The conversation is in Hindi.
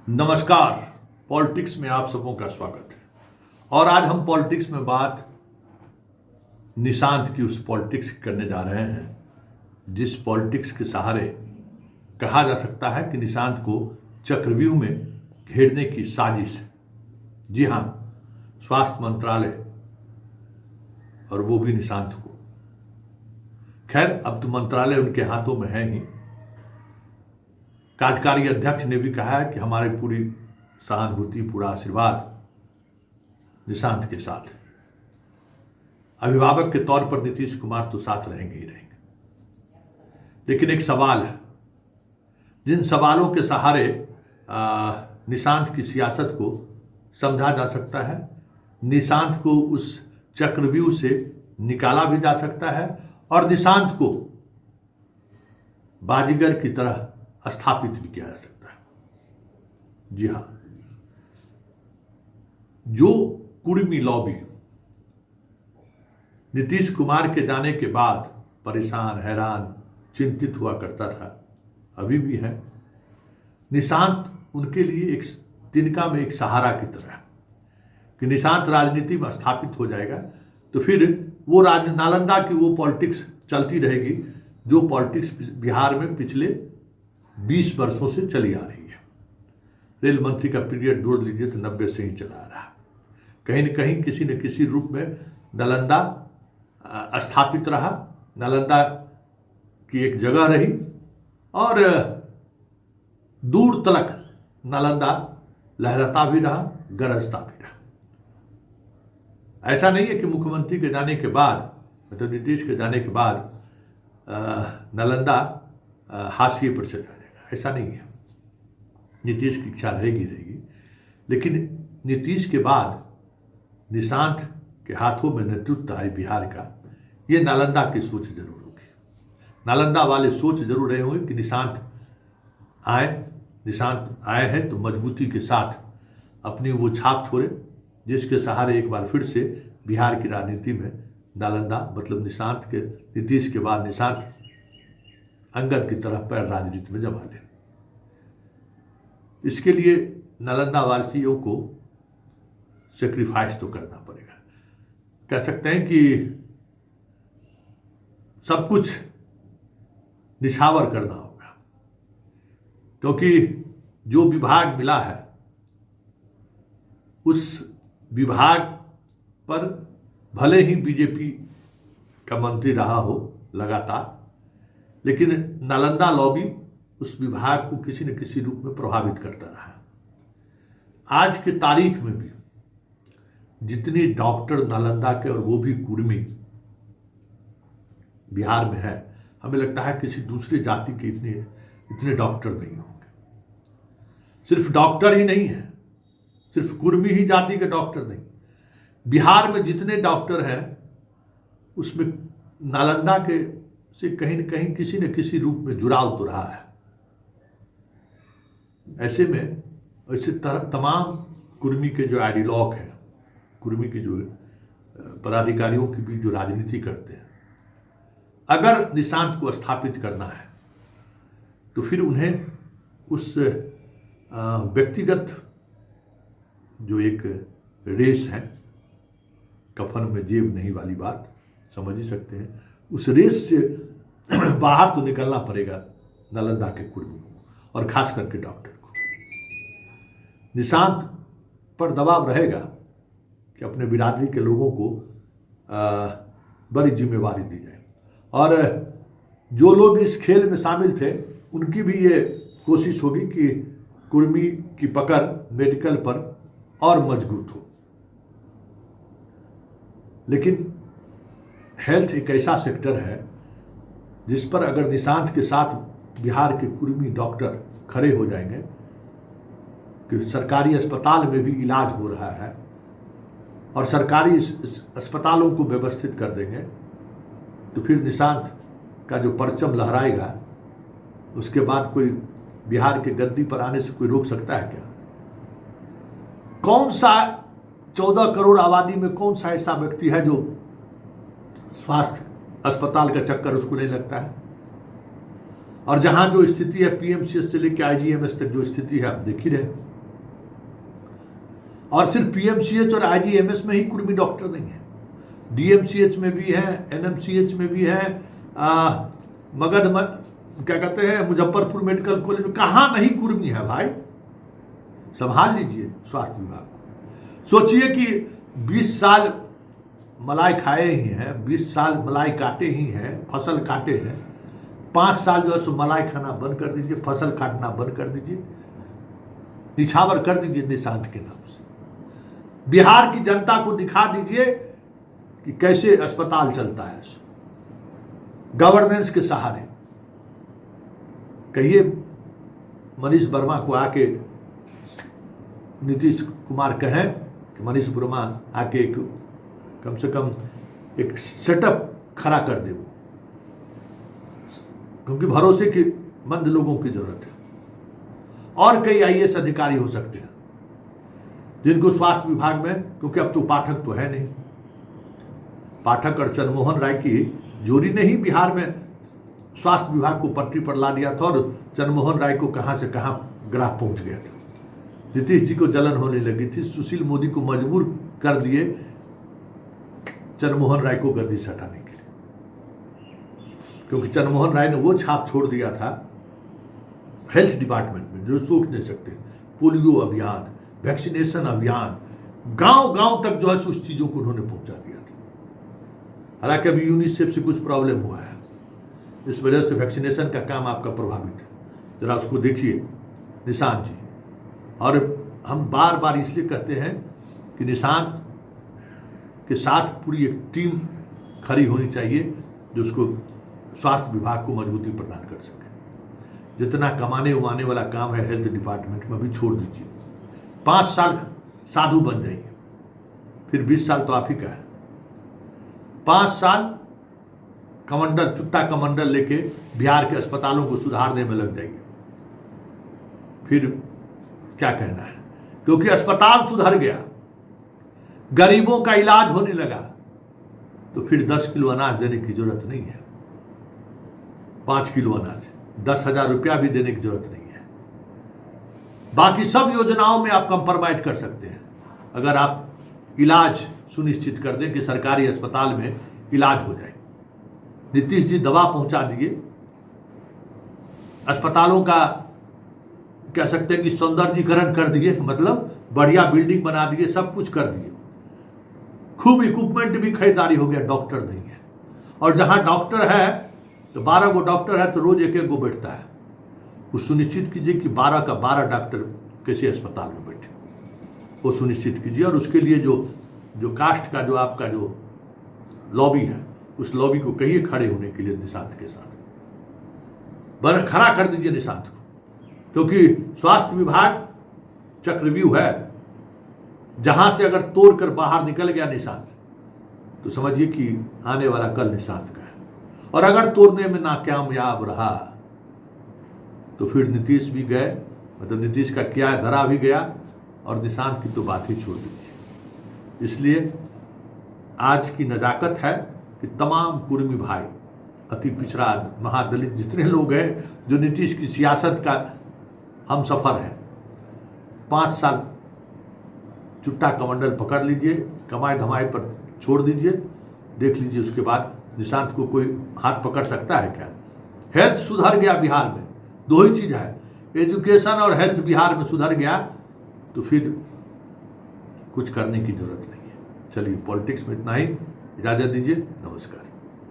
नमस्कार। पॉलिटिक्स में आप सबों का स्वागत है। और आज हम पॉलिटिक्स में बात निशांत की उस पॉलिटिक्स करने जा रहे हैं जिस पॉलिटिक्स के सहारे कहा जा सकता है कि निशांत को चक्रव्यूह में घेरने की साजिश है। जी हाँ, स्वास्थ्य मंत्रालय, और वो भी निशांत को। खैर, अब तो मंत्रालय उनके हाथों में है ही। कार्यकारी अध्यक्ष ने भी कहा है कि हमारी पूरी सहानुभूति, पूरा आशीर्वाद निशांत के साथ है। अभिभावक के तौर पर नीतीश कुमार तो साथ रहेंगे ही रहेंगे, लेकिन एक सवाल है। जिन सवालों के सहारे निशांत की सियासत को समझा जा सकता है, निशांत को उस चक्रव्यूह से निकाला भी जा सकता है और निशांत को बाजीगर की तरह स्थापित भी किया जा सकता है। जी हां, जो कुर्मी लॉबी नीतीश कुमार के जाने के बाद परेशान, हैरान, चिंतित हुआ करता था, अभी भी है। निशांत उनके लिए एक तिनका में एक सहारा की तरह है कि निशांत राजनीति में स्थापित हो जाएगा तो फिर वो नालंदा की वो पॉलिटिक्स चलती रहेगी जो पॉलिटिक्स बिहार में पिछले 20 वर्षों से चली आ रही है। रेल मंत्री का पीरियड जोड़ लीजिए तो 90 से ही चला आ रहा है। कहीं न कहीं किसी न किसी रूप में नालंदा स्थापित रहा, नालंदा की एक जगह रही और दूर तलक नालंदा लहराता भी रहा, गरजता भी रहा। ऐसा नहीं है कि मुख्यमंत्री के जाने के बाद, मतलब नीतीश के जाने के बाद नालंदा हाशिए पर चला जाएगा, ऐसा नहीं है। नीतीश की इच्छा रहेगी, लेकिन नीतीश के बाद निशांत के हाथों में नेतृत्व आए बिहार का, ये नालंदा की सोच जरूर होगी। नालंदा वाले सोच जरूर रहे होंगे कि निशांत आए हैं तो मजबूती के साथ अपनी वो छाप छोड़े जिसके सहारे एक बार फिर से बिहार की राजनीति में नालंदा, मतलब नीतीश के बाद निशांत अंगद की तरह पैर राजनीति में जमा ले। इसके लिए नालंदा वासियों को सेक्रीफाइस तो करना पड़ेगा। कह सकते हैं कि सब कुछ निछावर करना होगा, क्योंकि जो विभाग मिला है उस विभाग पर भले ही बीजेपी का मंत्री रहा हो लगातार, लेकिन नालंदा लॉबी उस विभाग को किसी न किसी रूप में प्रभावित करता रहा। आज के तारीख में भी जितने डॉक्टर नालंदा के, और वो भी कुर्मी, बिहार में है, हमें लगता है किसी दूसरे जाति के इतने डॉक्टर नहीं होंगे। सिर्फ डॉक्टर ही नहीं है, सिर्फ कुर्मी ही जाति के डॉक्टर नहीं, बिहार में जितने डॉक्टर हैं उसमें नालंदा के से कहीं न कहीं किसी न किसी रूप में जुड़ाव तो रहा है। ऐसे में तमाम कुर्मी के जो आइडियलॉग हैं, कुर्मी के जो पदाधिकारियों की भी जो राजनीति करते हैं, अगर निशांत को स्थापित करना है तो फिर उन्हें उस व्यक्तिगत जो एक रेस है, कफन में जेब नहीं वाली बात समझ ही सकते हैं, उस रेस से बाहर तो निकलना पड़ेगा नालंदा के कुर्मी को, और खास करके डॉक्टर को। निशांत पर दबाव रहेगा कि अपने बिरादरी के लोगों को बड़ी जिम्मेवारी दी जाए, और जो लोग इस खेल में शामिल थे उनकी भी ये कोशिश होगी कि कुर्मी की पकड़ मेडिकल पर और मजबूत हो। लेकिन हेल्थ एक ऐसा सेक्टर है जिस पर अगर निशांत के साथ बिहार के कुर्मी डॉक्टर खड़े हो जाएंगे कि सरकारी अस्पताल में भी इलाज हो रहा है और सरकारी अस्पतालों को व्यवस्थित कर देंगे, तो फिर निशांत का जो परचम लहराएगा उसके बाद कोई बिहार के गद्दी पर आने से कोई रोक सकता है क्या? कौन सा 14 करोड़ आबादी में कौन सा ऐसा व्यक्ति है जो स्वास्थ्य अस्पताल का चक्कर उसको नहीं लगता है? और जहां जो स्थिति है पीएमसीएच से लेकर आईजीएमएस तक जो स्थिति है आप देख ही रहे। और सिर्फ पीएमसीएच और आईजीएमएस में ही कुर्मी डॉक्टर नहीं है, डीएमसीएच में भी है, एनएमसीएच में भी है, मगध क्या कहते हैं मुजफ्फरपुर मेडिकल कॉलेज में, कहां नहीं कुर्मी है भाई। संभाल लीजिए स्वास्थ्य विभाग को। सोचिए कि 20 साल मलाई खाए ही हैं, 20 साल मलाई काटे ही हैं, फसल काटे हैं, 5 साल जो है सो मलाई खाना बंद कर दीजिए, फसल काटना बंद कर दीजिए, निछावर कर दीजिए निशांत के नाम से। बिहार की जनता को दिखा दीजिए कि कैसे अस्पताल चलता है गवर्नेंस के सहारे। कहिए मनीष वर्मा को आके नीतीश कुमार कहें कि मनीष वर्मा आके कम से कम एक सेटअप खड़ा कर दे, क्योंकि भरोसे के मंद लोगों की जरूरत है। और कई आईएएस अधिकारी हो सकते हैं जिनको स्वास्थ्य विभाग में, क्योंकि अब तो पाठक तो है नहीं, पाठक और चंद्रमोहन राय की जोड़ी ने ही बिहार में स्वास्थ्य विभाग को पटरी पर ला दिया था, और चंद्रमोहन राय को कहां से कहां ग्राफ पहुंच गया था। नीतीश जी को जलन होने लगी थी, सुशील मोदी को मजबूर कर दिए चंद्रमोहन राय को गद्दी से हटाने के लिए, क्योंकि चंद्रमोहन राय ने वो छाप छोड़ दिया था हेल्थ डिपार्टमेंट में जो सोच नहीं सकते। पोलियो अभियान, वैक्सीनेशन अभियान, गांव गांव तक जो है उस चीजों को उन्होंने पहुंचा दिया था। हालांकि अभी यूनिसेफ से कुछ प्रॉब्लम हुआ है, इस वजह से वैक्सीनेशन का काम आपका प्रभावित है, जरा उसको देखिए निशांत जी। और हम बार बार इसलिए कहते हैं कि निशांत के साथ पूरी एक टीम खड़ी होनी चाहिए जो उसको स्वास्थ्य विभाग को मजबूती प्रदान कर सके। जितना कमाने उमाने वाला काम है हेल्थ डिपार्टमेंट में भी छोड़ दीजिए। 5 साल साधु बन जाइए, फिर 20 साल तो आप ही का है। 5 साल कमंडल, चुट्टा कमंडल लेके बिहार के अस्पतालों को सुधारने में लग जाइए, फिर क्या कहना है। क्योंकि अस्पताल सुधर गया, गरीबों का इलाज होने लगा, तो फिर 10 किलो अनाज देने की जरूरत नहीं है, 5 किलो अनाज, 10,000 रुपया भी देने की जरूरत नहीं है। बाकी सब योजनाओं में आप कंप्रोमाइज कर सकते हैं अगर आप इलाज सुनिश्चित कर दें कि सरकारी अस्पताल में इलाज हो जाए। नीतीश जी दवा पहुंचा दिए, अस्पतालों का कह सकते हैं कि सौंदर्यीकरण कर दिए, मतलब बढ़िया बिल्डिंग बना दिए, सब कुछ कर दिए, खूब इक्विपमेंट भी खरीदारी हो गया, डॉक्टर नहीं है। और जहां डॉक्टर है तो 12 गो डॉक्टर है तो रोज एक गो बैठता है। वो सुनिश्चित कीजिए कि 12 का 12 डॉक्टर किसी अस्पताल में बैठे, वो सुनिश्चित कीजिए। और उसके लिए जो कास्ट का जो आपका जो लॉबी है, उस लॉबी को कहिए खड़े होने के लिए निशांत के साथ खड़ा कर दीजिए निशांत को, क्योंकि स्वास्थ्य विभाग चक्रव्यूह है, जहां से अगर तोड़ कर बाहर निकल गया निशांत तो समझिए कि आने वाला कल निशांत का है। और अगर तोड़ने में नाकामयाब रहा तो फिर नीतीश भी गए, मतलब नीतीश का क्या धरा भी गया, और निशांत की तो बात ही छोड़ दीजिए। इसलिए आज की नजाकत है कि तमाम कुर्मी भाई, अति पिछड़ा, महादलित जितने लोग हैं जो नीतीश की सियासत का हम सफर है, 5 साल चुट्टा कमंडल पकड़ लीजिए, कमाई धमाई पर छोड़ दीजिए, देख लीजिए उसके बाद निशांत को कोई हाथ पकड़ सकता है क्या। हेल्थ सुधर गया बिहार में, 2 ही चीज है, एजुकेशन और हेल्थ बिहार में सुधर गया, तो फिर कुछ करने की जरूरत नहीं है। चलिए पॉलिटिक्स में इतना ही, इजाजत दीजिए, नमस्कार।